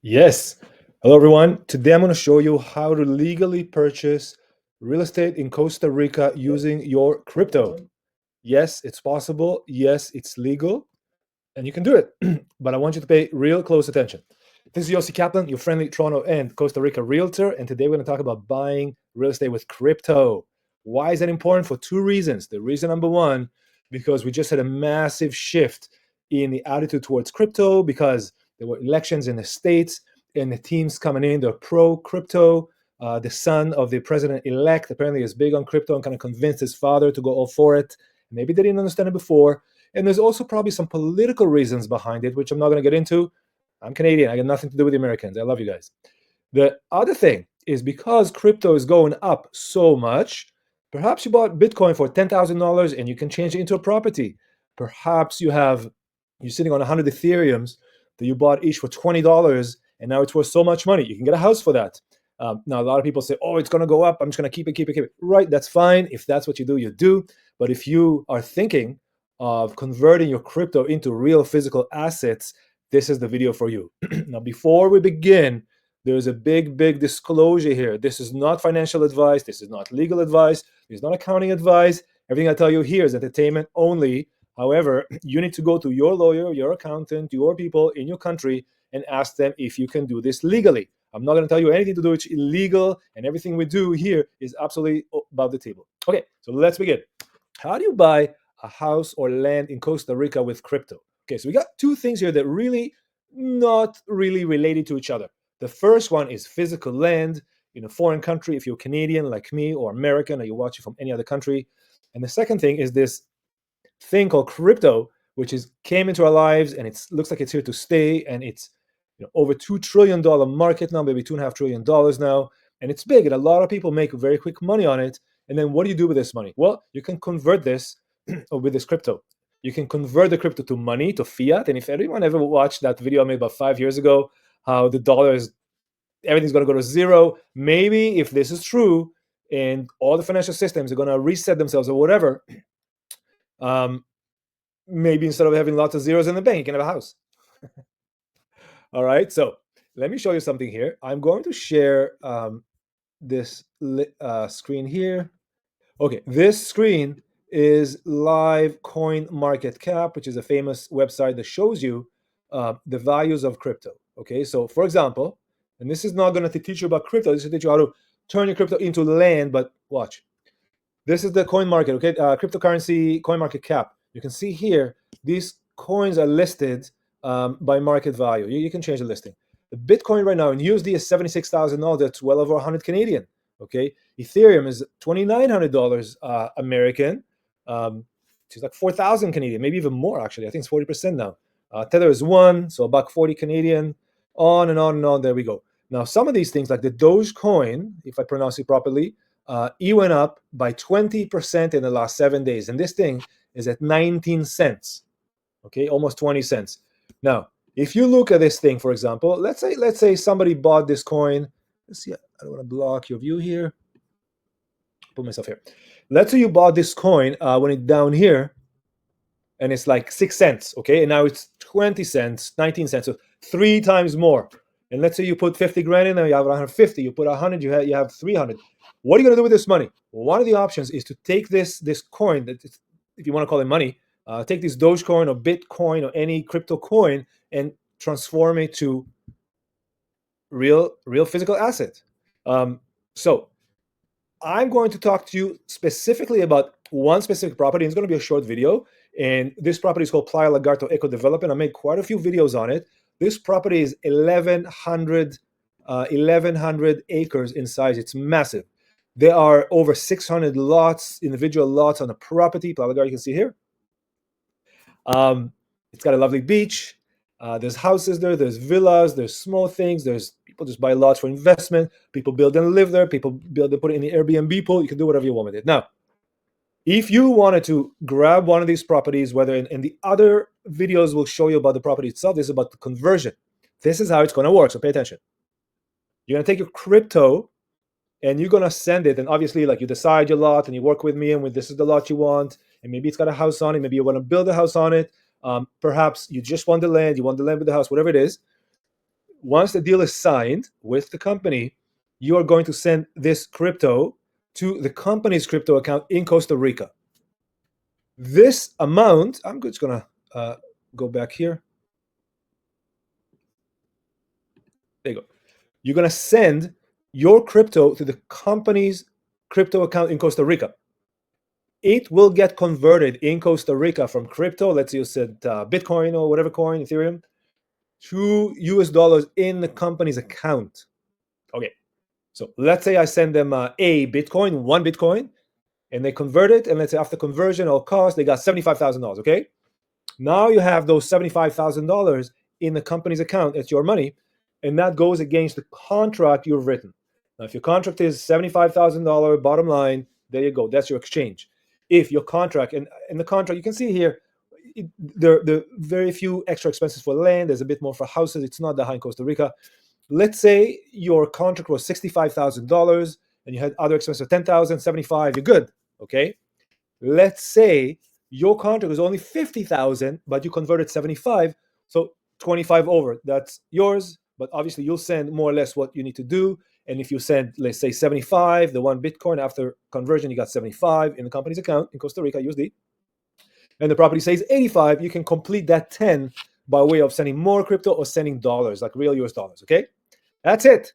Yes. Hello, everyone. Today I'm going to show you how to legally purchase real estate in Costa Rica using your crypto. Yes, it's possible. Yes, it's legal, and you can do it. But I want you to pay real close attention. This is Yossi Kaplan, your friendly Toronto and Costa Rica realtor, and today we're going to talk about buying real estate with crypto. Why is that important? For two reasons. The reason number one, because we just had a massive shift in the attitude towards crypto because there were elections in the States and the teams coming in, they're pro crypto. The son of the president-elect apparently is big on crypto and kind of convinced his father to go all for it. Maybe they didn't understand it before. And there's also probably some political reasons behind it, which I'm not going to get into. I'm Canadian. I got nothing to do with the Americans. I love you guys. The other thing is because crypto is going up so much, perhaps you bought Bitcoin for $10,000 and you can change it into a property. Perhaps you're sitting on 100 Ethereums that you bought each for $20 and now it's worth so much money. You can get a house for that. Now, a lot of people say, oh, it's going to go up. I'm just going to keep it. Right, that's fine. If that's what you do, you do. But if you are thinking of converting your crypto into real physical assets, this is the video for you. Now, before we begin, there's a big disclosure here. This is not financial advice. This is not legal advice. This is not accounting advice. Everything I tell you here is entertainment only. However, you need to go to your lawyer, your accountant, your people in your country and ask them if you can do this legally. I'm not going to tell you anything to do it's illegal, and everything we do here is absolutely above the table. Okay, so let's begin. How do you buy a house or land in Costa Rica with crypto? Okay, so we got two things here that really not really related to each other. The first one is physical land in a foreign country, if you're Canadian like me or American or you're watching from any other country. And the second thing is this thing called crypto, which came into our lives and it looks like it's here to stay. And it's over $2 trillion market now, maybe $2.5 trillion now. And it's big and a lot of people make very quick money on it. And then what do you do with this money? Well, you can convert this with this crypto. You can convert the crypto to money, to fiat. And if anyone ever watched that video I made about 5 years ago, how the dollar is, everything's going to go to zero. Maybe if this is true and all the financial systems are going to reset themselves or whatever, maybe instead of having lots of zeros in the bank, you can have a house. All right, so let me show you something here. I'm going to share this screen here. Okay, this screen is live coin market cap, which is a famous website that shows you the values of crypto. Okay, so for example, and this is not going to teach you about crypto, this is teach you how to turn your crypto into land, but watch. This is the coin market, okay, cryptocurrency coin market cap. You can see here, these coins are listed by market value. You can change the listing. The Bitcoin right now in USD is $76,000. That's well over 100 Canadian. Okay, Ethereum is $2,900 American. It's like 4,000 Canadian, maybe even more actually. I think it's 40% now. Tether is $1, so $1.40 Canadian. On and on and on. There we go. Now some of these things, like the Dogecoin, if I pronounce it properly, it went up by 20% in the last 7 days, and this thing is at 19 cents. Okay, almost 20 cents. Now, if you look at this thing, for example, let's say somebody bought this coin. Let's see, I don't want to block your view here. Put myself here. Let's say you bought this coin when it's down here, and it's like 6 cents, okay? And now it's 20 cents, 19 cents, so 3 times more. And let's say you put 50 grand in there, you have 150. You put 100, you have 300. What are you going to do with this money? Well, one of the options is to take this coin, if you want to call it money, take this Dogecoin or Bitcoin or any crypto coin and transform it to real physical asset. So I'm going to talk to you specifically about one specific property. It's going to be a short video. And this property is called Playa Lagarto Echod Development. I made quite a few videos on it. This property is 1,100 acres in size. It's massive. There are over 600 lots, individual lots on the property. Playa Lagarto, you can see here. It's got a lovely beach. There's houses there. There's villas. There's small things. There's people just buy lots for investment. People build and live there. People build and put it in the Airbnb pool. You can do whatever you want with it. Now, if you wanted to grab one of these properties, whether in the other videos will show you about the property itself, this is about the conversion. This is how it's going to work. So pay attention. You're going to take your crypto and you're going to send it. And obviously, like, you decide your lot and you work with me and with this is the lot you want. And maybe it's got a house on it. Maybe you want to build a house on it. Perhaps you just want the land. You want the land with the house, whatever it is. Once the deal is signed with the company, you are going to send this crypto to the company's crypto account in Costa Rica. This amount, I'm just going to go back here. There you go. You're going to send your crypto to the company's crypto account in Costa Rica. It will get converted in Costa Rica from crypto, let's say you said Bitcoin or whatever coin, Ethereum, to US dollars in the company's account. Okay, so let's say I send them a Bitcoin, one Bitcoin, and they convert it, and let's say after conversion or cost, they got $75,000, okay? Now you have those $75,000 in the company's account. It's your money, and that goes against the contract you've written. Now, if your contract is $75,000 bottom line, there you go. That's your exchange. If your contract, and in the contract, you can see here, there are very few extra expenses for land. There's a bit more for houses. It's not that high in Costa Rica. Let's say your contract was $65,000 and you had other expenses of $10,000, $75,000, you're good, okay? Let's say your contract was only $50,000, but you converted $75,000, so $25,000 over. That's yours, but obviously you'll send more or less what you need to do. And if you send, let's say, $75,000, the one Bitcoin, after conversion, you got $75,000 in the company's account in Costa Rica, USD, and the property says $85,000, you can complete that 10 by way of sending more crypto or sending dollars, like real US dollars, okay? That's it.